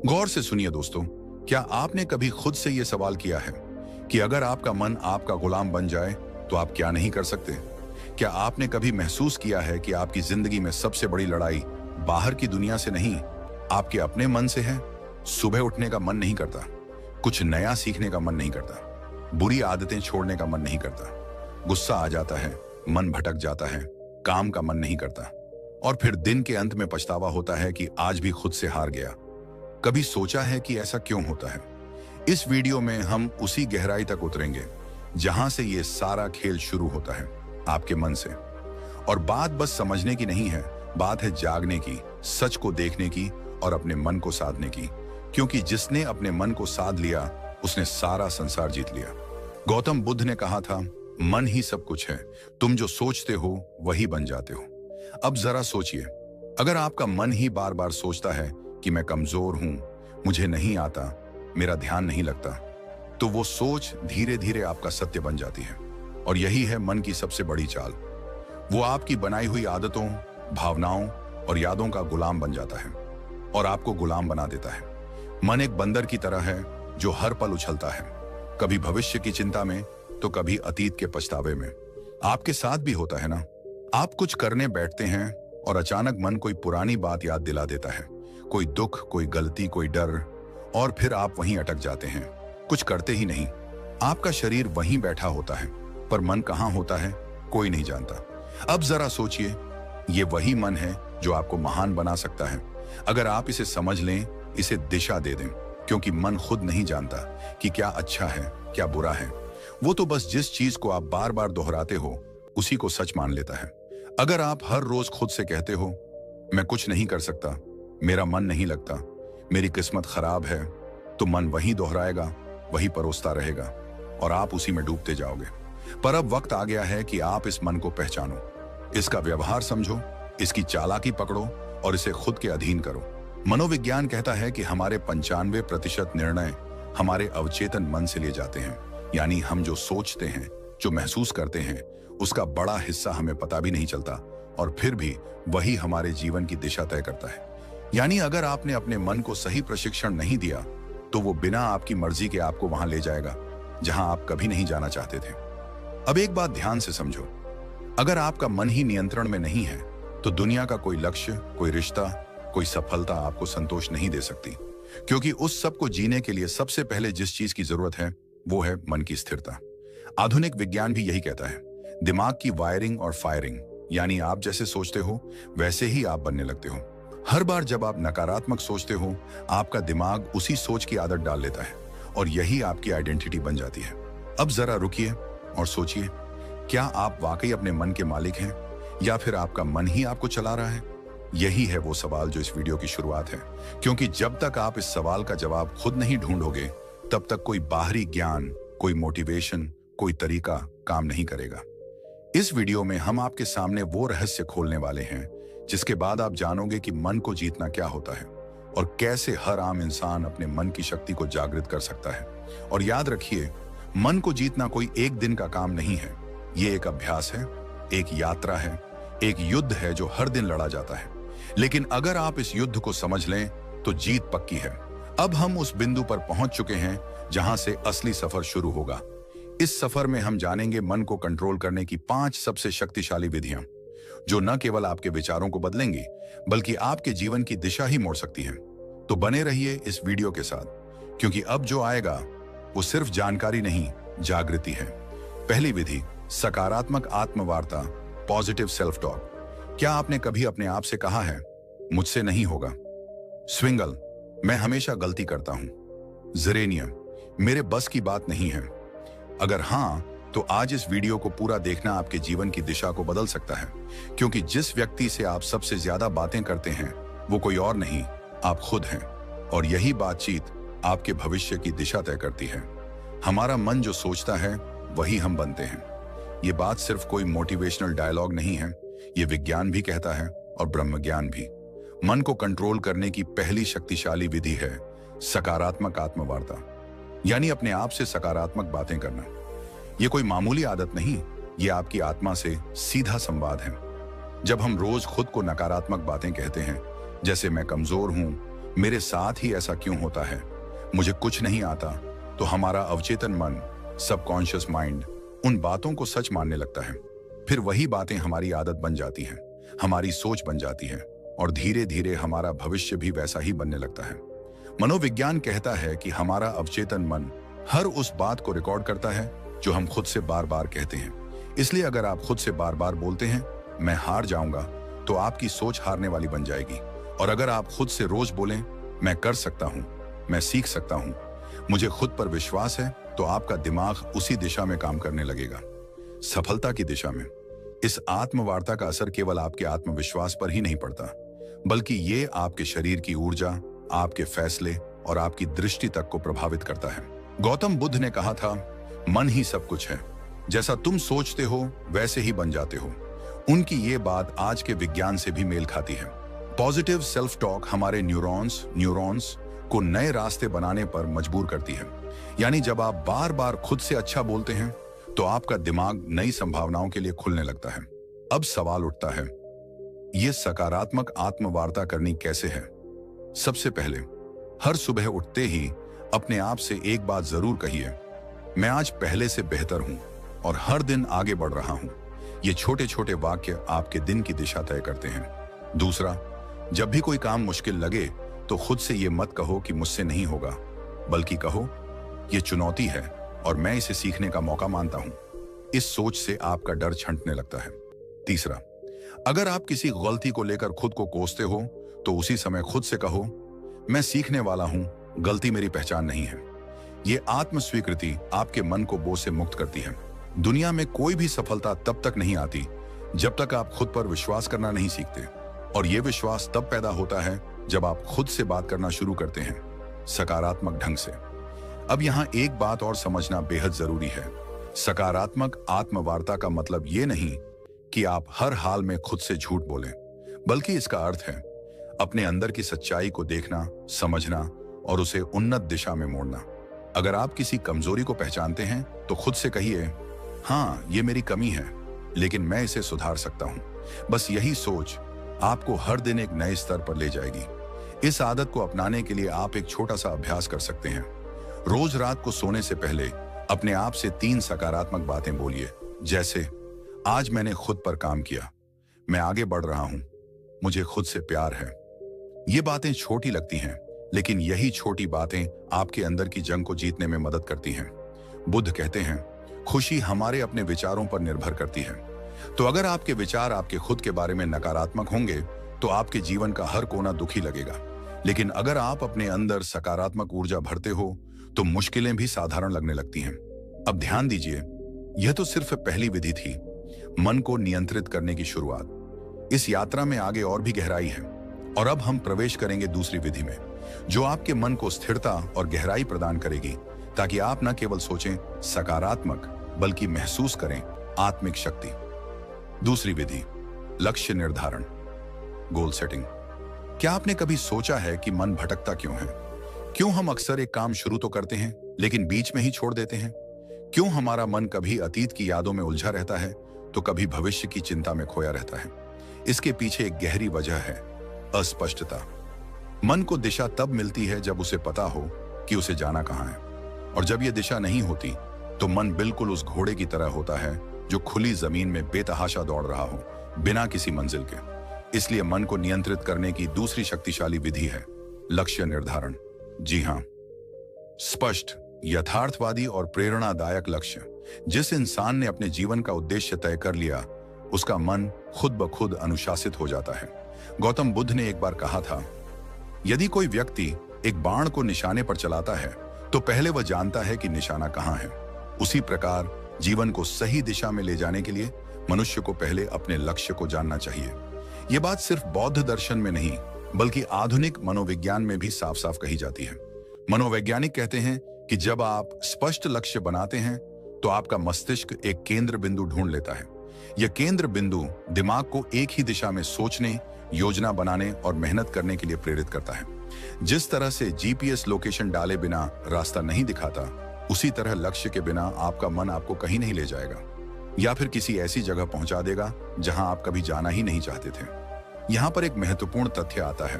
गौर से सुनिए दोस्तों, क्या आपने कभी खुद से यह सवाल किया है कि अगर आपका मन आपका गुलाम बन जाए तो आप क्या नहीं कर सकते? क्या आपने कभी महसूस किया है कि आपकी जिंदगी में सबसे बड़ी लड़ाई बाहर की दुनिया से नहीं, आपके अपने मन से है? सुबह उठने का मन नहीं करता, कुछ नया सीखने का मन नहीं करता, बुरी आदतें छोड़ने का मन नहीं करता, गुस्सा आ जाता है, मन भटक जाता है, काम का मन नहीं करता, और फिर दिन के अंत में पछतावा होता है कि आज भी खुद से हार गया। कभी सोचा है कि ऐसा क्यों होता है? इस वीडियो में हम उसी गहराई तक उतरेंगे जहां से ये सारा खेल शुरू होता है, आपके मन से। और बात बस समझने की नहीं है, बात है जागने की, सच को देखने की और अपने मन को साधने की। क्योंकि जिसने अपने मन को साध लिया उसने सारा संसार जीत लिया। गौतम बुद्ध ने कहा था, मन ही सब कुछ है, तुम जो सोचते हो वही बन जाते हो। अब जरा सोचिए, अगर आपका मन ही बार बार सोचता है कि मैं कमजोर हूं, मुझे नहीं आता, मेरा ध्यान नहीं लगता, तो वो सोच धीरे धीरे आपका सत्य बन जाती है। और यही है मन की सबसे बड़ी चाल। वो आपकी बनाई हुई आदतों, भावनाओं और यादों का गुलाम बन जाता है और आपको गुलाम बना देता है। मन एक बंदर की तरह है जो हर पल उछलता है, कभी भविष्य की चिंता में तो कभी अतीत के पछतावे में। आपके साथ भी होता है ना? आप कुछ करने बैठते हैं और अचानक मन कोई पुरानी बात याद दिला देता है, कोई दुख, कोई गलती, कोई डर, और फिर आप वहीं अटक जाते हैं, कुछ करते ही नहीं। आपका शरीर वहीं बैठा होता है, पर मन कहाँ होता है कोई नहीं जानता। अब जरा सोचिए, ये वही मन है जो आपको महान बना सकता है अगर आप इसे समझ लें, इसे दिशा दे दें। क्योंकि मन खुद नहीं जानता कि क्या अच्छा है, क्या बुरा है। वो तो बस जिस चीज को आप बार बार दोहराते हो उसी को सच मान लेता है। अगर आप हर रोज खुद से कहते हो, मैं कुछ नहीं कर सकता, मेरा मन नहीं लगता, मेरी किस्मत खराब है, तो मन वही दोहराएगा, वही परोसता रहेगा और आप उसी में डूबते जाओगे। पर अब वक्त आ गया है कि आप इस मन को पहचानो, इसका व्यवहार समझो, इसकी चालाकी पकड़ो और इसे खुद के अधीन करो। मनोविज्ञान कहता है कि हमारे 95% निर्णय हमारे अवचेतन मन से लिए जाते हैं। यानी हम जो सोचते हैं, जो महसूस करते हैं, उसका बड़ा हिस्सा हमें पता भी नहीं चलता और फिर भी वही हमारे जीवन की दिशा तय करता है। यानी अगर आपने अपने मन को सही प्रशिक्षण नहीं दिया तो वो बिना आपकी मर्जी के आपको वहां ले जाएगा जहां आप कभी नहीं जाना चाहते थे। अब एक बात ध्यान से समझो, अगर आपका मन ही नियंत्रण में नहीं है तो दुनिया का कोई लक्ष्य, कोई रिश्ता, कोई सफलता आपको संतोष नहीं दे सकती। क्योंकि उस सब को जीने के लिए सबसे पहले जिस चीज की जरूरत है वो है मन की स्थिरता। आधुनिक विज्ञान भी यही कहता है, दिमाग की वायरिंग और फायरिंग, यानी आप जैसे सोचते हो वैसे ही आप बनने लगते हो। हर बार जब आप नकारात्मक सोचते हो, आपका दिमाग उसी सोच की आदत डाल लेता है और यही आपकी आइडेंटिटी बन जाती है। अब जरा रुकिए और सोचिए, क्या आप वाकई अपने मन के मालिक हैं या फिर आपका मन ही आपको चला रहा है? यही है वो सवाल जो इस वीडियो की शुरुआत है। क्योंकि जब तक आप इस सवाल का जवाब खुद नहीं ढूंढोगे, तब तक कोई बाहरी ज्ञान, कोई मोटिवेशन, कोई तरीका काम नहीं करेगा। इस वीडियो में हम आपके सामने वो रहस्य खोलने वाले हैं जिसके बाद आप जानोगे कि मन को जीतना क्या होता है और कैसे हर आम इंसान अपने मन की शक्ति को जागृत कर सकता है। और याद रखिए, मन को जीतना कोई एक दिन का काम नहीं है, ये एक अभ्यास है, एक यात्रा है, एक युद्ध है जो हर दिन लड़ा जाता है। लेकिन अगर आप इस युद्ध को समझ लें तो जीत पक्की है। अब हम उस बिंदु पर पहुंच चुके हैं जहां से असली सफर शुरू होगा। इस सफर में हम जानेंगे मन को कंट्रोल करने की 5 सबसे शक्तिशाली विधियां, जो न केवल आपके विचारों को बदलेंगी बल्कि आपके जीवन की दिशा ही मोड़ सकती हैं। तो बने रहिए इस वीडियो के साथ, क्योंकि अब जो आएगा वो सिर्फ जानकारी नहीं, जागृति है। पहली विधि, सकारात्मक आत्मवार्ता, पॉजिटिव सेल्फ टॉक। क्या आपने कभी अपने आप से कहा है, मुझसे नहीं होगा? स्विंगल, मैं हमेशा गलती करता हूं। जेरेनियम, मेरे बस की बात नहीं है। अगर हां, तो आज इस वीडियो को पूरा देखना आपके जीवन की दिशा को बदल सकता है। क्योंकि जिस व्यक्ति से आप सबसे ज्यादा बातें करते हैं वो कोई और नहीं, आप खुद हैं। और यही बातचीत आपके भविष्य की दिशा तय करती है। हमारा मन जो सोचता है वही हम बनते हैं। ये बात सिर्फ कोई मोटिवेशनल डायलॉग नहीं है, ये विज्ञान भी कहता है और ब्रह्मज्ञान भी। मन को कंट्रोल करने की पहली शक्तिशाली विधि है सकारात्मक आत्मवार्ता, यानी अपने आप से सकारात्मक बातें करना। ये कोई मामूली आदत नहीं, ये आपकी आत्मा से सीधा संवाद है। जब हम रोज खुद को नकारात्मक बातें कहते हैं, जैसे मैं कमजोर हूं, मेरे साथ ही ऐसा क्यों होता है, मुझे कुछ नहीं आता, तो हमारा अवचेतन मन, सबकॉन्शियस माइंड उन बातों को सच मानने लगता है। फिर वही बातें हमारी आदत बन जाती हैं, हमारी सोच बन जाती है और धीरे धीरे हमारा भविष्य भी वैसा ही बनने लगता है। मनोविज्ञान कहता है कि हमारा अवचेतन मन हर उस बात को रिकॉर्ड करता है जो हम खुद से बार बार कहते हैं। इसलिए अगर आप खुद से बार बार बोलते हैं मैं हार जाऊंगा, तो आपकी सोच हारने वाली बन जाएगी। और अगर आप खुद से रोज बोलें मैं कर सकता हूं, मैं सीख सकता हूं, मुझे खुद पर विश्वास है, तो आपका दिमाग उसी दिशा में काम करने लगेगा, सफलता की दिशा में। इस आत्मवार्ता का असर केवल आपके आत्मविश्वास पर ही नहीं पड़ता, बल्कि ये आपके शरीर की ऊर्जा, आपके फैसले और आपकी दृष्टि तक को प्रभावित करता है। गौतम बुद्ध ने कहा था, मन ही सब कुछ है, जैसा तुम सोचते हो वैसे ही बन जाते हो। उनकी ये बात आज के विज्ञान से भी मेल खाती है। पॉजिटिव सेल्फ टॉक हमारे न्यूरॉन्स को नए रास्ते बनाने पर मजबूर करती है। यानी जब आप बार बार खुद से अच्छा बोलते हैं तो आपका दिमाग नई संभावनाओं के लिए खुलने लगता है। अब सवाल उठता है, यह सकारात्मक आत्मवार्ता करनी कैसे है? सबसे पहले, हर सुबह उठते ही अपने आप से एक बात जरूर कहिए, मैं आज पहले से बेहतर हूं और हर दिन आगे बढ़ रहा हूं। ये छोटे छोटे वाक्य आपके दिन की दिशा तय करते हैं। दूसरा, जब भी कोई काम मुश्किल लगे तो खुद से ये मत कहो कि मुझसे नहीं होगा, बल्कि कहो ये चुनौती है और मैं इसे सीखने का मौका मानता हूं। इस सोच से आपका डर छंटने लगता है। तीसरा, अगर आप किसी गलती को लेकर खुद को कोसते हो तो उसी समय खुद से कहो, मैं सीखने वाला हूं, गलती मेरी पहचान नहीं है। ये आत्म स्वीकृति आपके मन को बोझ से मुक्त करती है। दुनिया में कोई भी सफलता तब तक नहीं आती जब तक आप खुद पर विश्वास करना नहीं सीखते, और यह विश्वास तब पैदा होता है जब आप खुद से बात करना शुरू करते हैं, सकारात्मक ढंग से। अब यहां एक बात और समझना बेहद जरूरी है। सकारात्मक आत्मवार्ता का मतलब ये नहीं कि आप हर हाल में खुद से झूठ बोलें, बल्कि इसका अर्थ है अपने अंदर की सच्चाई को देखना, समझना और उसे उन्नत दिशा में मोड़ना। अगर आप किसी कमजोरी को पहचानते हैं तो खुद से कहिए, हाँ ये मेरी कमी है, लेकिन मैं इसे सुधार सकता हूं। बस यही सोच आपको हर दिन एक नए स्तर पर ले जाएगी। इस आदत को अपनाने के लिए आप एक छोटा सा अभ्यास कर सकते हैं। रोज रात को सोने से पहले अपने आप से 3 सकारात्मक बातें बोलिए, जैसे आज मैंने खुद पर काम किया, मैं आगे बढ़ रहा हूं, मुझे खुद से प्यार है। ये बातें छोटी लगती हैं, लेकिन यही छोटी बातें आपके अंदर की जंग को जीतने में मदद करती हैं। बुद्ध कहते हैं, खुशी हमारे अपने विचारों पर निर्भर करती है। तो अगर आपके विचार आपके खुद के बारे में नकारात्मक होंगे तो आपके जीवन का हर कोना दुखी लगेगा। लेकिन अगर आप अपने अंदर सकारात्मक ऊर्जा भरते हो तो मुश्किलें भी साधारण लगने लगती हैं। अब ध्यान दीजिए, यह तो सिर्फ पहली विधि थी, मन को नियंत्रित करने की शुरुआत। इस यात्रा में आगे और भी गहराई है, और अब हम प्रवेश करेंगे दूसरी विधि में, जो आपके मन को स्थिरता और गहराई प्रदान करेगी, ताकि आप न केवल सोचें सकारात्मक, बल्कि महसूस करें आत्मिक शक्ति। दूसरी विधि, लक्ष्य निर्धारण, गोल सेटिंग। क्या आपने कभी सोचा है कि मन भटकता क्यों है? क्यों हम अक्सर एक काम शुरू तो करते हैं लेकिन बीच में ही छोड़ देते हैं? क्यों हमारा मन कभी अतीत की यादों में उलझा रहता है तो कभी भविष्य की चिंता में खोया रहता है? इसके पीछे एक गहरी वजह है, अस्पष्टता। मन को दिशा तब मिलती है जब उसे पता हो कि उसे जाना कहां है, और जब यह दिशा नहीं होती तो मन बिल्कुल उस घोड़े की तरह होता है जो खुली जमीन में बेतहाशा दौड़ रहा हो, बिना किसी मंजिल के। इसलिए मन को नियंत्रित करने की दूसरी शक्तिशाली विधि है लक्ष्य निर्धारण। जी हां, स्पष्ट, यथार्थवादी और प्रेरणादायक लक्ष्य। जिस इंसान ने अपने जीवन का उद्देश्य तय कर लिया, उसका मन खुद ब खुद अनुशासित हो जाता है। गौतम बुद्ध ने एक बार कहा था, यदि कोई व्यक्ति एक बाण को निशाने पर चलाता है तो पहले वह जानता है कि निशाना कहां है। उसी प्रकार जीवन को सही दिशा में ले जाने के लिए मनुष्य को पहले अपने लक्ष्य को जानना चाहिए। यह बात सिर्फ बौद्ध दर्शन में नहीं, बल्कि आधुनिक मनोविज्ञान में भी साफ साफ कही जाती है। मनोवैज्ञानिक कहते हैं कि जब आप स्पष्ट लक्ष्य बनाते हैं तो आपका मस्तिष्क एक केंद्र बिंदु ढूंढ लेता है। यह केंद्र बिंदु दिमाग को एक ही दिशा में सोचने, योजना बनाने और मेहनत करने के लिए प्रेरित करता है। जिस तरह से जीपीएस लोकेशन डाले बिना रास्ता नहीं दिखाता, उसी तरह लक्ष्य के बिना आपका मन आपको कहीं नहीं ले जाएगा, या फिर किसी ऐसी जगह पहुंचा देगा जहां आप कभी जाना ही नहीं चाहते थे। यहां पर एक महत्वपूर्ण तथ्य आता है,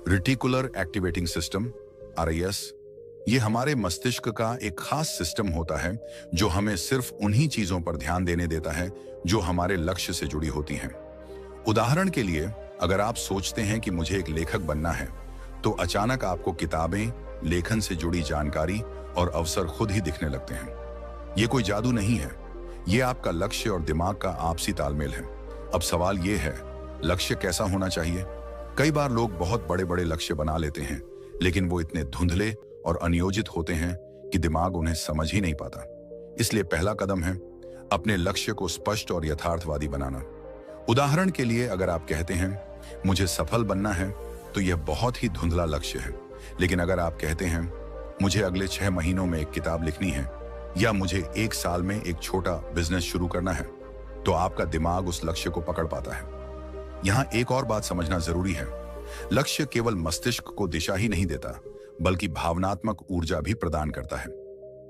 रेटिकुलर एक्टिवेटिंग सिस्टम RIS, ये हमारे मस्तिष्क का एक खास सिस्टम होता है जो हमें सिर्फ उन्हीं चीजों पर ध्यान देने देता है जो हमारे लक्ष्य से जुड़ी होती हैं। उदाहरण के लिए, अगर आप सोचते हैं कि मुझे एक लेखक बनना है, तो अचानक आपको किताबें, लेखन से जुड़ी जानकारी और अवसर खुद ही दिखने लगते हैं। ये कोई जादू नहीं है, ये आपका लक्ष्य और दिमाग का आपसी तालमेल है। अब सवाल ये है, लक्ष्य कैसा होना चाहिए? कई बार लोग बहुत बड़े बड़े लक्ष्य बना लेते हैं, लेकिन वो इतने धुंधले और अनियोजित होते हैं कि दिमाग उन्हें समझ ही नहीं पाता। इसलिए पहला कदम है अपने लक्ष्य को स्पष्ट और यथार्थवादी बनाना। उदाहरण के लिए, अगर आप कहते हैं मुझे सफल बनना है, तो यह बहुत ही धुंधला लक्ष्य है। लेकिन अगर आप कहते हैं मुझे अगले 6 महीनों में एक किताब लिखनी है, या मुझे 1 साल में एक छोटा बिजनेस शुरू करना है, तो आपका दिमाग उस लक्ष्य को पकड़ पाता है। यहां एक और बात समझना जरूरी है, लक्ष्य केवल मस्तिष्क को दिशा ही नहीं देता, बल्कि भावनात्मक ऊर्जा भी प्रदान करता है।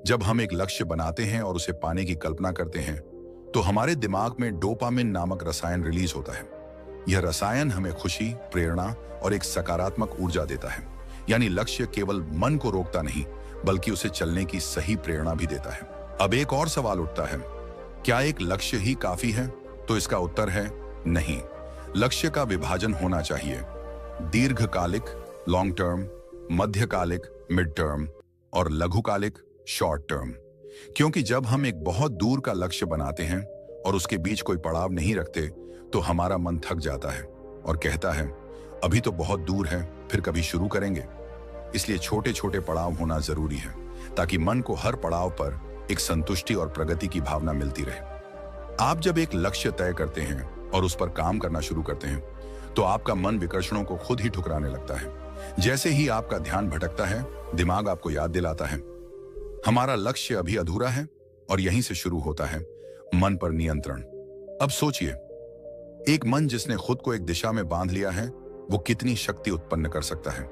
जब हम एक लक्ष्य बनाते हैं और उसे पाने की कल्पना करते हैं, तो हमारे दिमाग में डोपामिन नामक रसायन रिलीज होता है। यह रसायन हमें खुशी, प्रेरणा और एक सकारात्मक ऊर्जा देता है। यानी लक्ष्य केवल मन को रोकता नहीं, बल्कि उसे चलने की सही प्रेरणा भी देता है। अब एक और सवाल उठता है, क्या एक लक्ष्य ही काफी है? तो इसका उत्तर है नहीं। लक्ष्य का विभाजन होना चाहिए, दीर्घकालिक लॉन्ग टर्म, मध्यकालिक मिड टर्म और लघुकालिक शॉर्ट टर्म। क्योंकि जब हम एक बहुत दूर का लक्ष्य बनाते हैं और उसके बीच कोई पड़ाव नहीं रखते, तो हमारा मन थक जाता है और कहता है अभी तो बहुत दूर है, फिर कभी शुरू करेंगे। इसलिए छोटे छोटे पड़ाव होना जरूरी है, ताकि मन को हर पड़ाव पर एक संतुष्टि और प्रगति की भावना मिलती रहे। आप जब एक लक्ष्य तय करते हैं और उस पर काम करना शुरू करते हैं, तो आपका मन विकर्षणों को खुद ही ठुकराने लगता है। जैसे ही आपका ध्यान भटकता है, दिमाग आपको याद दिलाता है हमारा लक्ष्य अभी अधूरा है, और यहीं से शुरू होता है मन पर नियंत्रण। अब सोचिए, एक मन जिसने खुद को एक दिशा में बांध लिया है, वो कितनी शक्ति उत्पन्न कर सकता है।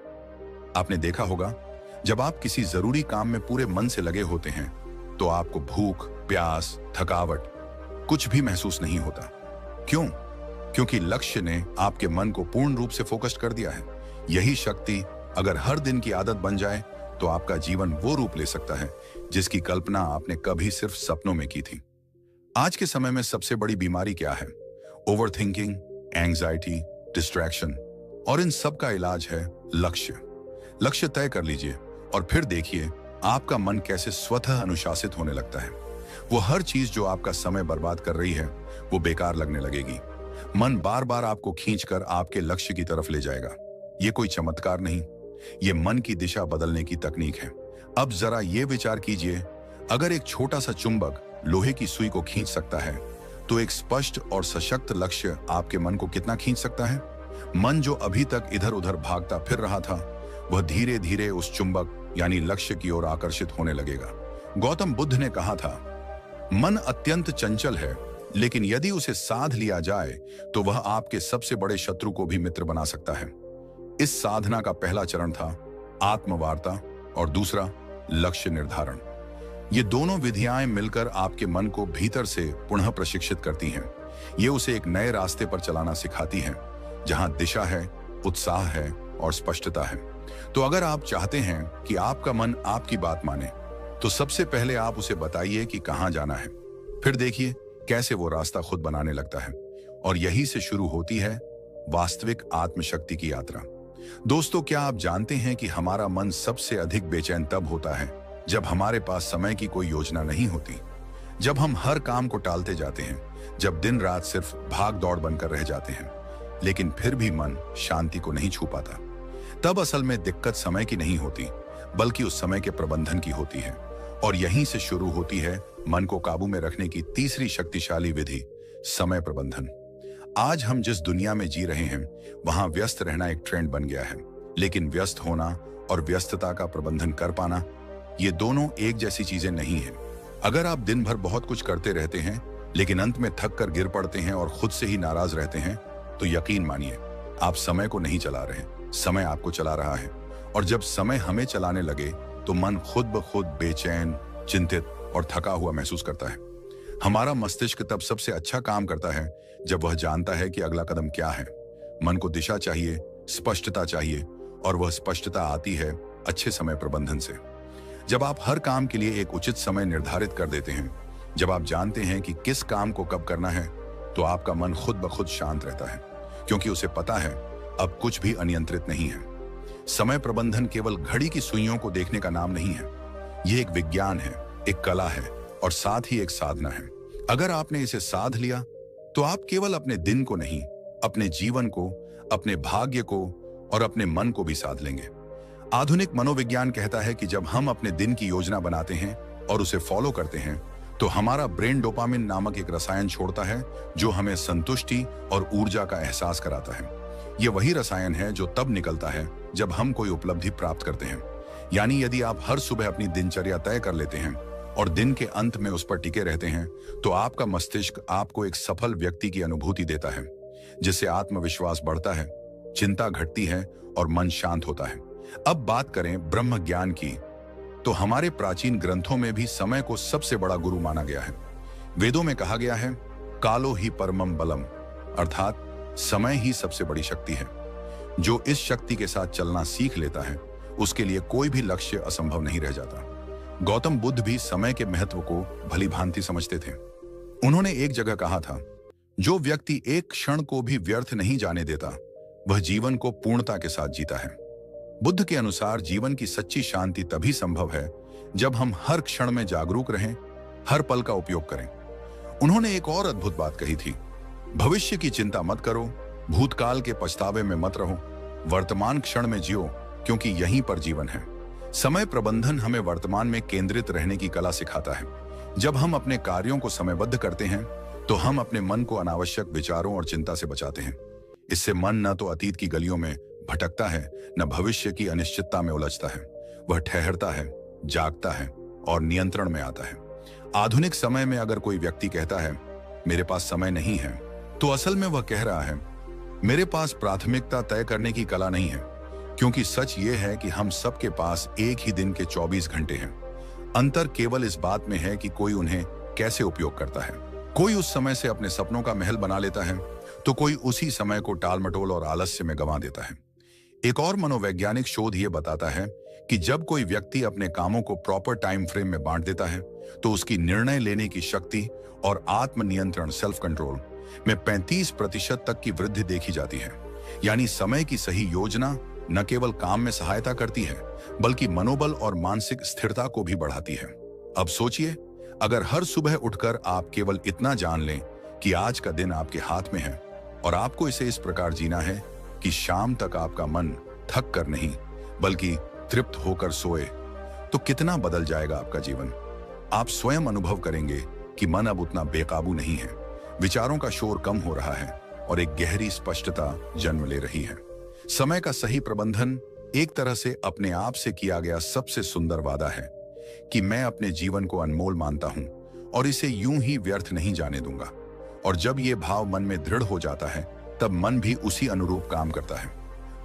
आपने देखा होगा, जब आप किसी जरूरी काम में पूरे मन से लगे होते हैं, तो आपको भूख, प्यास, थकावट कुछ भी महसूस नहीं होता। क्यों? क्योंकि लक्ष्य ने आपके मन को पूर्ण रूप से फोकस्ड कर दिया है। यही शक्ति अगर हर दिन की आदत बन जाए, तो आपका जीवन वो रूप ले सकता है जिसकी कल्पना आपने कभी सिर्फ सपनों में की थी। आज के समय में सबसे बड़ी बीमारी क्या है? ओवर थिंकिंग, एंग्जाइटी, डिस्ट्रैक्शन, और इन सब का इलाज है लक्ष्य। लक्ष्य तय कर लीजिए और फिर देखिए आपका मन कैसे स्वतः अनुशासित होने लगता है। वो हर चीज जो आपका समय बर्बाद कर रही है, वो बेकार लगने लगेगी। मन बार बार आपको खींचकर आपके लक्ष्य की तरफ ले जाएगा। ये कोई चमत्कार नहीं, ये मन की दिशा बदलने की तकनीक है। अब जरा ये विचार कीजिए, अगर एक छोटा सा चुंबक लोहे की सुई को खींच सकता है, तो एक स्पष्ट और सशक्त लक्ष्य आपके मन को कितना खींच सकता है? मन जो अभी तक इधर उधर भागता फिर रहा था, वह धीरे धीरे उस चुंबक यानी लक्ष्य की ओर आकर्षित होने लगेगा। गौतम बुद्ध ने कहा था, मन अत्यंत चंचल है, लेकिन यदि उसे साध लिया जाए, तो वह आपके सबसे बड़े शत्रु को भी मित्र बना सकता है। इस साधना का पहला चरण था आत्मवार्ता और दूसरा लक्ष्य निर्धारण। ये दोनों विधियां मिलकर आपके मन को भीतर से पुनः प्रशिक्षित करती हैं। ये उसे एक नए रास्ते पर चलाना सिखाती हैं, जहां दिशा है, उत्साह है और स्पष्टता है। तो अगर आप चाहते हैं कि आपका मन आपकी बात माने, तो सबसे पहले आप उसे बताइए कि कहां जाना है। फिर देखिए कैसे वो रास्ता खुद बनाने लगता है। और यही से शुरू होती है वास्तविक आत्मशक्ति की यात्रा। दोस्तों, क्या आप जानते हैं कि हमारा मन सबसे अधिक बेचैन तब होता है जब हमारे पास समय की कोई योजना नहीं होती, जब हम हर काम को टालते जाते हैं, जब दिन रात सिर्फ भाग दौड़ बनकर रह जाते हैं, लेकिन फिर भी मन शांति को नहीं छू पाता। तब असल में दिक्कत समय की नहीं होती, बल्कि उस समय के प्रबंधन की होती है। और यहीं से शुरू होती है मन को काबू में रखने की तीसरी शक्तिशाली विधि, समय प्रबंधन। आज हम जिस दुनिया में जी रहे हैं, वहां व्यस्त रहना एक ट्रेंड बन गया है, लेकिन व्यस्त होना और व्यस्तता का प्रबंधन कर पाना, ये दोनों एक जैसी चीजें नहीं हैं। अगर आप दिन भर बहुत कुछ करते रहते हैं, लेकिन अंत में थक कर गिर पड़ते हैं और खुद से ही नाराज रहते हैं, तो यकीन मानिए आप समय को नहीं चला रहे, समय आपको चला रहा है। और जब समय हमें चलाने लगे, तो मन खुद ब खुद बेचैन, चिंतित और थका हुआ महसूस करता है। हमारा मस्तिष्क तब सबसे अच्छा काम करता है जब वह जानता है कि अगला कदम क्या है। मन को दिशा चाहिए, स्पष्टता चाहिए और वह स्पष्टता आती है अच्छे समय प्रबंधन से। जब आप हर काम के लिए एक उचित समय निर्धारित कर देते हैं, जब आप जानते हैं कि किस काम को कब करना है, तो आपका मन खुद ब खुद शांत रहता है, क्योंकि उसे पता है अब कुछ भी अनियंत्रित नहीं है। समय प्रबंधन केवल घड़ी की सुइयों को देखने का नाम नहीं है। यह एक विज्ञान है, एक कला है और साथ ही एक साधना है। अगर आपने इसे साध लिया तो आप केवल अपने दिन को नहीं, अपने जीवन को, अपने भाग्य को और अपने मन को भी साध लेंगे। आधुनिक मनोविज्ञान कहता है कि जब हम अपने दिन की योजना बनाते हैं और उसे फॉलो करते हैं, तो हमारा ब्रेन डोपामिन नामक एक रसायन छोड़ता है जो हमें संतुष्टि और ऊर्जा का एहसास कराता है। यह वही रसायन है जो तब निकलता है जब हम कोई उपलब्धि प्राप्त करते हैं। यानी यदि आप हर सुबह अपनी दिनचर्या तय कर लेते हैं और दिन के अंत में उस पर टिके रहते हैं, तो आपका मस्तिष्क आपको एक सफल व्यक्ति की अनुभूति देता है, जिससे आत्मविश्वास बढ़ता है, चिंता घटती है और मन शांत होता है। अब बात करें ब्रह्म ज्ञान की, तो हमारे प्राचीन ग्रंथों में भी समय को सबसे बड़ा गुरु माना गया है। वेदों में कहा गया है, कालो ही परमम बलम, अर्थात समय ही सबसे बड़ी शक्ति है। जो इस शक्ति के साथ चलना सीख लेता है, उसके लिए कोई भी लक्ष्य असंभव नहीं रह जाता। गौतम बुद्ध भी समय के महत्व को भली भांति समझते थे। उन्होंने एक जगह कहा था, जो व्यक्ति एक क्षण को भी व्यर्थ नहीं जाने देता, वह जीवन को पूर्णता के साथ जीता है। बुद्ध के अनुसार जीवन की सच्ची शांति तभी संभव है जब हम हर क्षण में जागरूक रहें, हर पल का उपयोग करें। उन्होंने एक और अद्भुत बात कही थी, भविष्य की चिंता मत करो, भूतकाल के पछतावे में मत रहो, वर्तमान क्षण में जियो, क्योंकि यहीं पर जीवन है। समय प्रबंधन हमें वर्तमान में केंद्रित रहने की कला सिखाता है। जब हम अपने कार्यों को समयबद्ध करते हैं, तो हम अपने मन को अनावश्यक विचारों और चिंता से बचाते हैं। इससे मन न तो अतीत की गलियों में भटकता है, न भविष्य की अनिश्चितता में उलझता है। वह ठहरता है, जागता है और नियंत्रण में आता है। आधुनिक समय में अगर कोई व्यक्ति कहता है, मेरे पास समय नहीं है, तो असल में वह कह रहा है, मेरे पास प्राथमिकता तय करने की कला नहीं है। क्योंकि सच ये है कि हम सबके पास एक ही दिन के 24 घंटे हैं। अंतर केवल इस बात में है कि कोई उन्हें कैसे उपयोग करता है। कोई उस समय से अपने सपनों का महल बना लेता है, तो कोई उसी समय को टालमटोल और आलस्य में गंवा देता है। एक और मनोवैज्ञानिक शोध ये बताता है कि जब कोई व्यक्ति अपने कामों को प्रॉपर टाइम फ्रेम में बांट देता है, तो उसकी निर्णय लेने की शक्ति और आत्मनियंत्रण सेल्फ कंट्रोल में 35% तक की वृद्धि देखी जाती है। यानी समय की सही योजना न केवल काम में सहायता करती है, बल्कि मनोबल और मानसिक स्थिरता को भी बढ़ाती है। अब सोचिए, अगर हर सुबह उठकर आप केवल इतना जान लें कि आज का दिन आपके हाथ में है और आपको इसे इस प्रकार जीना है कि शाम तक आपका मन थक कर नहीं, बल्कि तृप्त होकर सोए, तो कितना बदल जाएगा आपका जीवन। आप स्वयं अनुभव करेंगे कि मन अब उतना बेकाबू नहीं है, विचारों का शोर कम हो रहा है और एक गहरी स्पष्टता जन्म ले रही है। समय का सही प्रबंधन एक तरह से अपने आप से किया गया सबसे सुंदर वादा है कि मैं अपने जीवन को अनमोल मानता हूं और इसे यूं ही व्यर्थ नहीं जाने दूंगा। और जब यह भाव मन में दृढ़ हो जाता है, तब मन भी उसी अनुरूप काम करता है,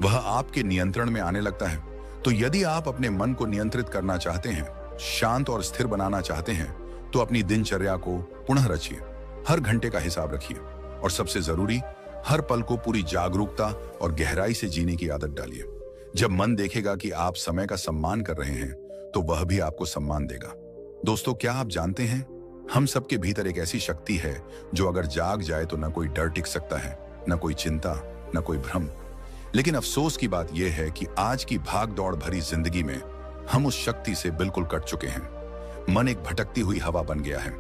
वह आपके नियंत्रण में आने लगता है। तो यदि आप अपने मन को नियंत्रित करना चाहते हैं, शांत और स्थिर बनाना चाहते हैं, तो अपनी दिनचर्या को पुनः रचिए, हर घंटे का हिसाब रखिए और सबसे जरूरी, हर पल को पूरी जागरूकता और गहराई से जीने की आदत डालिए। जब मन देखेगा कि आप समय का सम्मान कर रहे हैं, तो वह भी आपको सम्मान देगा। दोस्तों, क्या आप जानते हैं, हम सबके भीतर एक ऐसी शक्ति है जो अगर जाग जाए तो न कोई डर टिक सकता है, न कोई चिंता, न कोई भ्रम। लेकिन अफसोस की बात यह है कि आज की भाग दौड़ भरी जिंदगी में हम उस शक्ति से बिल्कुल कट चुके हैं। मन एक भटकती हुई हवा बन गया है,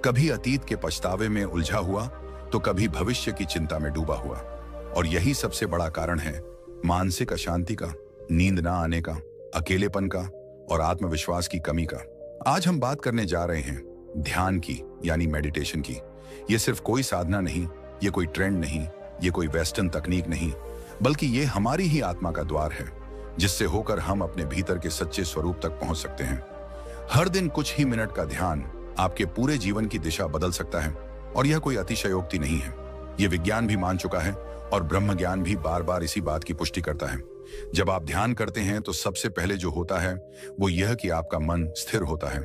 कभी अतीत के पछतावे में उलझा हुआ, तो कभी भविष्य की चिंता में डूबा हुआ। और यही सबसे बड़ा कारण है मानसिक अशांति का, नींद ना आने का, अकेलेपन का और आत्मविश्वास की कमी का। आज हम बात करने जा रहे हैं ध्यान की, यानी मेडिटेशन की। ये सिर्फ कोई साधना नहीं, ये कोई ट्रेंड नहीं, ये कोई वेस्टर्न तकनीक नहीं, बल्कि ये हमारी ही आत्मा का द्वार है, जिससे होकर हम अपने भीतर के सच्चे स्वरूप तक पहुंच सकते हैं। हर दिन कुछ ही मिनट का ध्यान आपके पूरे जीवन की दिशा बदल सकता है। और यह कोई अतिशयोक्ति नहीं है, यह विज्ञान भी मान चुका है और ब्रह्म ज्ञान भी बार बार इसी बात की पुष्टि करता है। जब आप ध्यान करते हैं, तो सबसे पहले जो होता है वो यह कि आपका मन स्थिर होता है।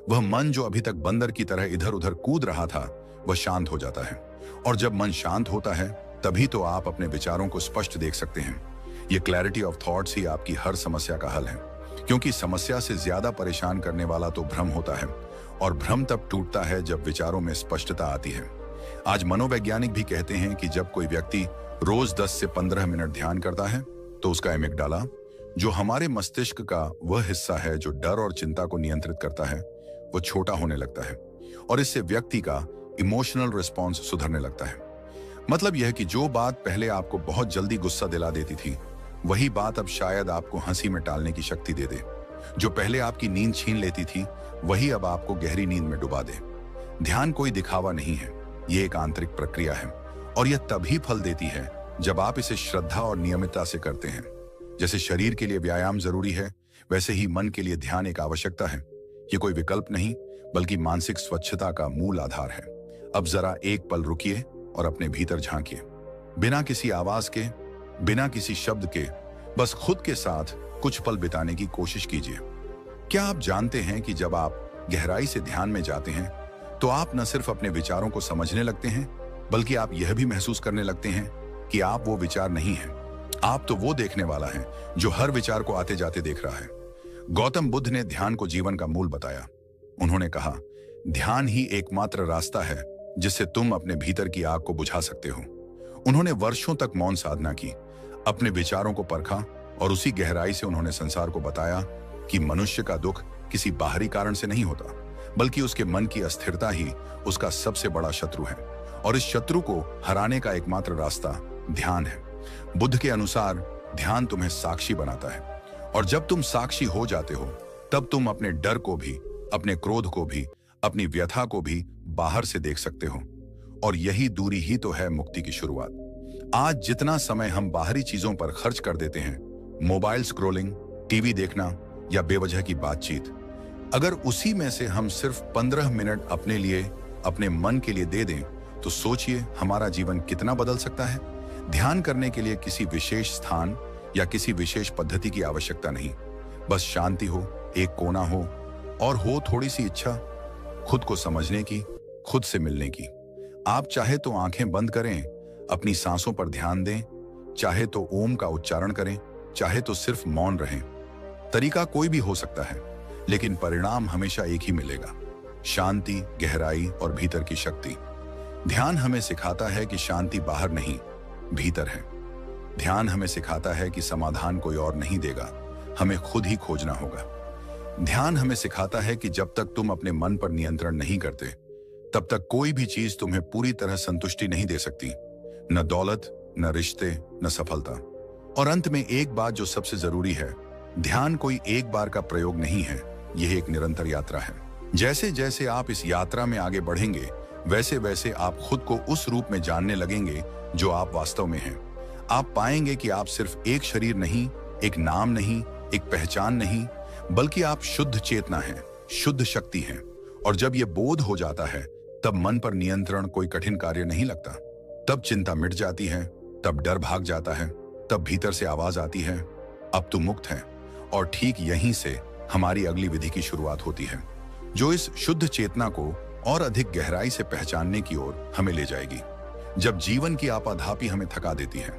वह मन जो अभी तक बंदर की तरह इधर उधर कूद रहा था, वह शांत हो जाता है। और जब मन शांत होता है, तभी तो आप अपने विचारों को स्पष्ट देख सकते हैं। ये क्लैरिटी ऑफ थॉट्स ही आपकी हर समस्या का हल है, क्योंकि समस्या से ज्यादा परेशान करने वाला तो भ्रम होता है, और भ्रम तब टूटता है जब विचारों में स्पष्टता आती है। आज मनोवैज्ञानिक भी कहते हैं कि जब कोई व्यक्ति रोज 10 से 15 मिनट ध्यान करता है तो उसका एमिगडाला, जो हमारे मस्तिष्क का वह हिस्सा है जो डर और चिंता को नियंत्रित करता है, वो छोटा होने लगता है, और इससे व्यक्ति का इमोशनल रिस्पॉन्स सुधरने लगता है। मतलब यह कि जो बात पहले आपको बहुत जल्दी गुस्सा दिला देती थी, वही बात अब शायद आपको हंसी में टालने की शक्ति दे दे। जो पहले आपकी नींद छीन लेती थी, वही अब आपको गहरी नींद में डुबा दे। ध्यान कोई दिखावा नहीं है, ये एक आंतरिक प्रक्रिया है, और यह तभी फल देती है जब आप इसे श्रद्धा और नियमितता से करते हैं। जैसे शरीर के लिए व्यायाम जरूरी है, वैसे ही मन के लिए ध्यान एक आवश्यकता है। ये कोई विकल्प नहीं, बल्कि मानसिक स्वच्छता का मूल आधार है। अब जरा एक पल रुकिए और अपने भीतर झांकिए, बिना किसी आवाज के, बिना किसी शब्द के, बस खुद के साथ कुछ पल बिताने की कोशिश कीजिए। क्या आप जानते हैं कि जब आप गहराई से ध्यान में जाते हैं तो आप न सिर्फ अपने विचारों को समझने लगते हैं, बल्कि आप यह भी महसूस करने लगते हैं कि आप वो विचार नहीं हैं। आप तो वो देखने वाला है जो हर विचार को आते जाते देख रहा है। गौतम बुद्ध ने ध्यान को जीवन का मूल बताया। उन्होंने कहा, ध्यान ही एकमात्र रास्ता है जिससे तुम अपने भीतर की आग को बुझा सकते हो। उन्होंने वर्षों तक मौन साधना की, अपने विचारों को परखा, और उसी गहराई से उन्होंने संसार को बताया कि मनुष्य का दुख किसी बाहरी कारण से नहीं होता, बल्कि उसके मन की अस्थिरता ही उसका सबसे बड़ा शत्रु है, और इस शत्रु को हराने का एकमात्र रास्ता ध्यान है। बुद्ध के अनुसार ध्यान तुम्हें साक्षी बनाता है, और जब तुम साक्षी हो जाते हो, तब तुम अपने डर को भी, अपने क्रोध को भी, अपनी व्यथा को भी बाहर से देख सकते हो। और यही दूरी ही तो है मुक्ति की शुरुआत। आज जितना समय हम बाहरी चीजों पर खर्च कर देते हैं, मोबाइल स्क्रॉलिंग, टीवी देखना या बेवजह की बातचीत, अगर उसी में से हम सिर्फ 15 मिनट अपने लिए, अपने मन के लिए दे दें, तो सोचिए हमारा जीवन कितना बदल सकता है। ध्यान करने के लिए किसी विशेष स्थान या किसी विशेष पद्धति की आवश्यकता नहीं, बस शांति हो, एक कोना हो, और हो थोड़ी सी इच्छा खुद को समझने की, खुद से मिलने की। आप चाहे तो आंखें बंद करें, अपनी सांसों पर ध्यान दें, चाहे तो ओम का उच्चारण करें, चाहे तो सिर्फ मौन रहें। तरीका कोई भी हो सकता है, लेकिन परिणाम हमेशा एक ही मिलेगा, शांति, गहराई और भीतर की शक्ति। ध्यान हमें सिखाता है कि शांति बाहर नहीं, भीतर है। ध्यान हमें सिखाता है कि समाधान कोई और नहीं देगा, हमें खुद ही खोजना होगा। ध्यान हमें सिखाता है कि जब तक तुम अपने मन पर नियंत्रण नहीं करते, तब तक कोई भी चीज तुम्हें पूरी तरह संतुष्टि नहीं दे सकती, न दौलत, न रिश्ते, न सफलता। और अंत में एक बात जो सबसे जरूरी है, ध्यान कोई एक बार का प्रयोग नहीं है, यह एक निरंतर यात्रा है। जैसे जैसे आप इस यात्रा में आगे बढ़ेंगे, वैसे वैसे आप खुद को उस रूप में जानने लगेंगे जो आप वास्तव में हैं। आप पाएंगे कि आप सिर्फ एक शरीर नहीं, एक नाम नहीं, एक पहचान नहीं, बल्कि आप शुद्ध चेतना हैं, शुद्ध शक्ति हैं। और जब यह बोध हो जाता है, तब मन पर नियंत्रण कोई कठिन कार्य नहीं लगता। तब चिंता मिट जाती है, तब डर भाग जाता है, तब भीतर से आवाज आती है, अब तुम मुक्त हैं। और ठीक यहीं से हमारी अगली विधि की शुरुआत होती है, जो इस शुद्ध चेतना को और अधिक गहराई से पहचानने की ओर हमें ले जाएगी। जब जीवन की आपाधापी हमें थका देती है,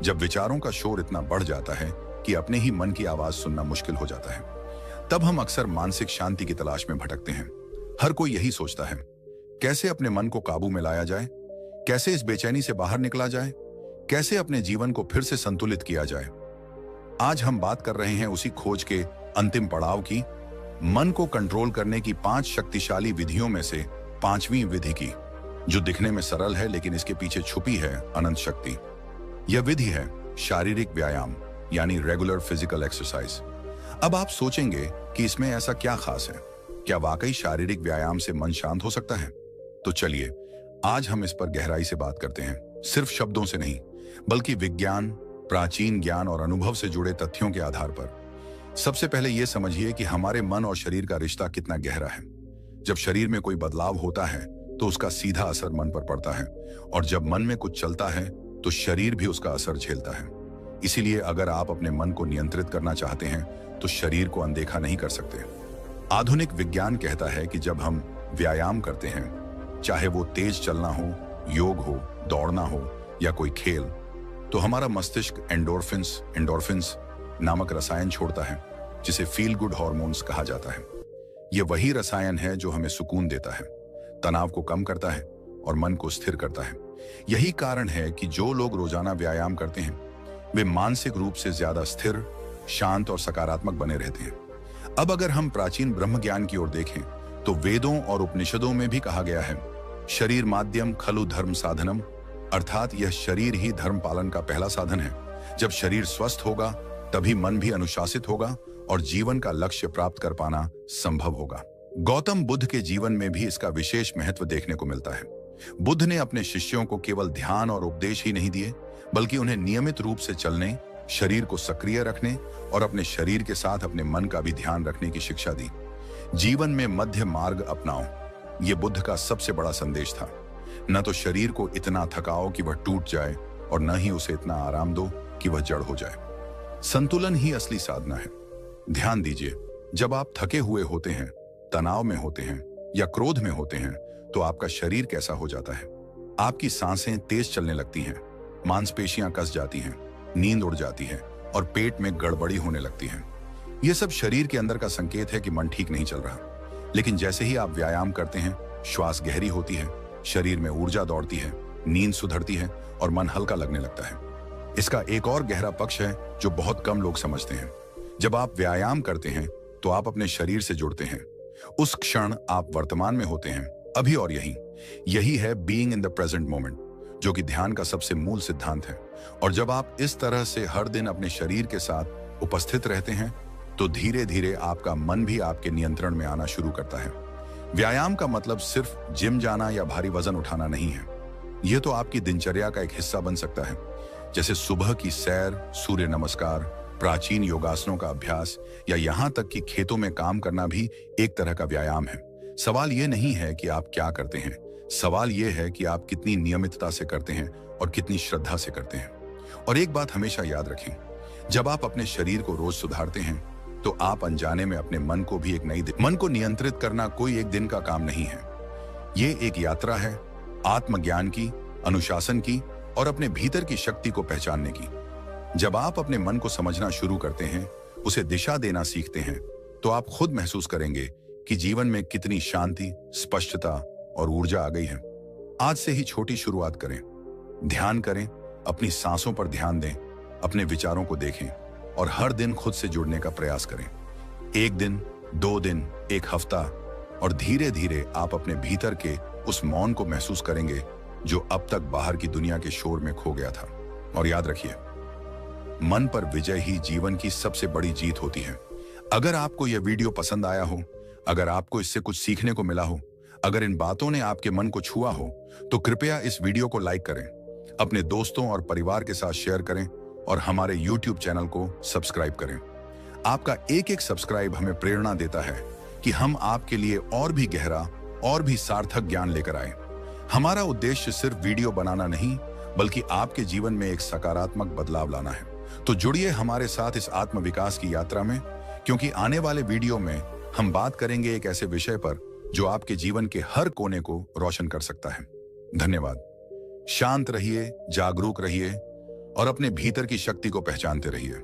जब विचारों का शोर इतना बढ़ जाता है कि अपने ही मन की आवाज सुनना मुश्किल हो जाता है, तब हम अक्सर मानसिक शांति की तलाश में भटकते हैं। हर कोई यही सोचता है, कैसे अपने मन को काबू में लाया जाए, कैसे इस बेचैनी से बाहर निकला जाए, कैसे अपने जीवन को फिर से संतुलित किया जाए। आज हम बात कर रहे हैं उसी खोज के अंतिम पड़ाव की, मन को कंट्रोल करने की 5 शक्तिशाली विधियों में से 5वीं विधि की, जो दिखने में सरल है लेकिन इसके पीछे छुपी है अनंत शक्ति। यह विधि है शारीरिक व्यायाम, यानी रेगुलर फिजिकल एक्सरसाइज। अब आप सोचेंगे कि इसमें ऐसा क्या खास है, क्या वाकई शारीरिक व्यायाम से मन शांत हो सकता है? तो चलिए आज हम इस पर गहराई से बात करते हैं, सिर्फ शब्दों से नहीं, बल्कि विज्ञान, प्राचीन ज्ञान और अनुभव से जुड़े तथ्यों के आधार पर। सबसे पहले यह समझिए कि हमारे मन और शरीर का रिश्ता कितना गहरा है। जब शरीर में कोई बदलाव होता है तो उसका सीधा असर मन पर पड़ता है, और जब मन में कुछ चलता है तो शरीर भी उसका असर झेलता है। इसीलिए अगर आप अपने मन को नियंत्रित करना चाहते हैं तो शरीर को अनदेखा नहीं कर सकते। आधुनिक विज्ञान कहता है कि जब हम व्यायाम करते हैं, चाहे वो तेज चलना हो, योग हो, दौड़ना हो या कोई खेल, तो हमारा मस्तिष्क एंडोर्फिन्स एंडोर्फिन्स नामक रसायन छोड़ता है, जिसे फील गुड हार्मोन्स कहा जाता है। यह वही रसायन है जो हमें सुकून देता है, तनाव को कम करता है और मन को स्थिर करता है। यही कारण है कि जो लोग रोजाना व्यायाम करते हैं वे मानसिक रूप से ज्यादा स्थिर, शांत और सकारात्मक बने रहते हैं। अब अगर हम प्राचीन ब्रह्म ज्ञान की ओर देखें तो वेदों और उपनिषदों में भी कहा गया है, शरीर माध्यम खलु धर्म साधनम, अर्थात यह शरीर ही धर्म पालन का पहला साधन है। जब शरीर स्वस्थ होगा तभी मन भी अनुशासित होगा और जीवन का लक्ष्य प्राप्त कर पाना संभव होगा। गौतम बुद्ध के जीवन में भी इसका विशेष महत्व देखने को मिलता है। बुद्ध ने अपने शिष्यों को केवल ध्यान और उपदेश ही नहीं दिए, बल्कि उन्हें नियमित रूप से चलने, शरीर को सक्रिय रखने और अपने शरीर के साथ अपने मन का भी ध्यान रखने की शिक्षा दी। जीवन में मध्य मार्ग अपनाओ, ये बुद्ध का सबसे बड़ा संदेश था। न तो शरीर को इतना थकाओ कि वह टूट जाए और न ही उसे इतना आराम दो कि वह जड़ हो जाए। संतुलन ही असली साधना है। ध्यान दीजिए, जब आप थके हुए होते हैं, तनाव में होते हैं या क्रोध में होते हैं तो आपका शरीर कैसा हो जाता है? आपकी सांसें तेज चलने लगती हैं, मांसपेशियां कस जाती हैं, नींद उड़ जाती है और पेट में गड़बड़ी होने लगती है। यह सब शरीर के अंदर का संकेत है कि मन ठीक नहीं चल रहा। लेकिन जैसे ही आप व्यायाम करते हैं, श्वास गहरी होती है, शरीर में ऊर्जा दौड़ती है, नींद सुधरती है और मन हल्का लगने लगता है। इसका एक और गहरा पक्ष है जो बहुत कम लोग समझते हैं। जब आप व्यायाम करते हैं तो आप अपने शरीर से जुड़ते हैं। उस क्षण आप वर्तमान में होते हैं, अभी और यही है being in the present moment, जो कि ध्यान का सबसे मूल सिद्धांत है। और जब आप इस तरह से हर दिन अपने शरीर के साथ उपस्थित रहते हैं तो धीरे धीरे आपका मन भी आपके नियंत्रण में आना शुरू करता है। व्यायाम का मतलब सिर्फ जिम जाना या भारी वजन उठाना नहीं है। यह तो आपकी दिनचर्या का एक हिस्सा बन सकता है, जैसे सुबह की सैर, सूर्य नमस्कार, प्राचीन योगासनों का अभ्यास या यहाँ तक कि खेतों में काम करना भी एक तरह का व्यायाम है। सवाल यह नहीं है कि आप क्या करते हैं, सवाल यह है कि आप कितनी नियमितता से करते हैं और कितनी श्रद्धा से करते हैं। और एक बात हमेशा याद रखें, जब आप अपने शरीर को रोज सुधारते हैं तो आप अनजाने में अपने मन को भी एक मन को नियंत्रित करना कोई एक दिन का काम नहीं है। ये एक यात्रा है, आत्मज्ञान की, अनुशासन की और अपने भीतर की शक्ति को पहचानने की। जब आप अपने मन को समझना शुरू करते हैं, उसे दिशा देना सीखते हैं, तो आप खुद महसूस करेंगे कि जीवन में कितनी शांति, स्पष्टता और ऊर्जा आ गई है। आज से ही छोटी शुरुआत करें, ध्यान करें, अपनी सांसों पर ध्यान दें, अपने विचारों को देखें और हर दिन खुद से जुड़ने का प्रयास करें। एक दिन, 2 दिन, 1 हफ्ता और धीरे धीरे आप अपने भीतर के उस मौन को महसूस करेंगे जो अब तक बाहर की दुनिया के शोर में खो गया था। और याद रखिए, मन पर विजय ही जीवन की सबसे बड़ी जीत होती है। अगर आपको यह वीडियो पसंद आया हो, अगर आपको इससे कुछ सीखने को मिला हो, अगर इन बातों ने आपके मन को छुआ हो, तो कृपया इस वीडियो को लाइक करें, अपने दोस्तों और परिवार के साथ शेयर करें और हमारे YouTube चैनल को सब्सक्राइब करें। आपका एक एक सब्सक्राइब हमें प्रेरणा देता है कि हम आपके लिए और भी गहरा और भी सार्थक ज्ञान लेकर आए। हमारा उद्देश्य सिर्फ वीडियो बनाना नहीं, बल्कि आपके जीवन में एक सकारात्मक बदलाव लाना है। तो जुड़िए हमारे साथ इस आत्मविकास की यात्रा में, क्योंकि आने वाले वीडियो में हम बात करेंगे एक ऐसे विषय पर जो आपके जीवन के हर कोने को रोशन कर सकता है। धन्यवाद। शांत रहिए, जागरूक रहिए और अपने भीतर की शक्ति को पहचानते रहिए।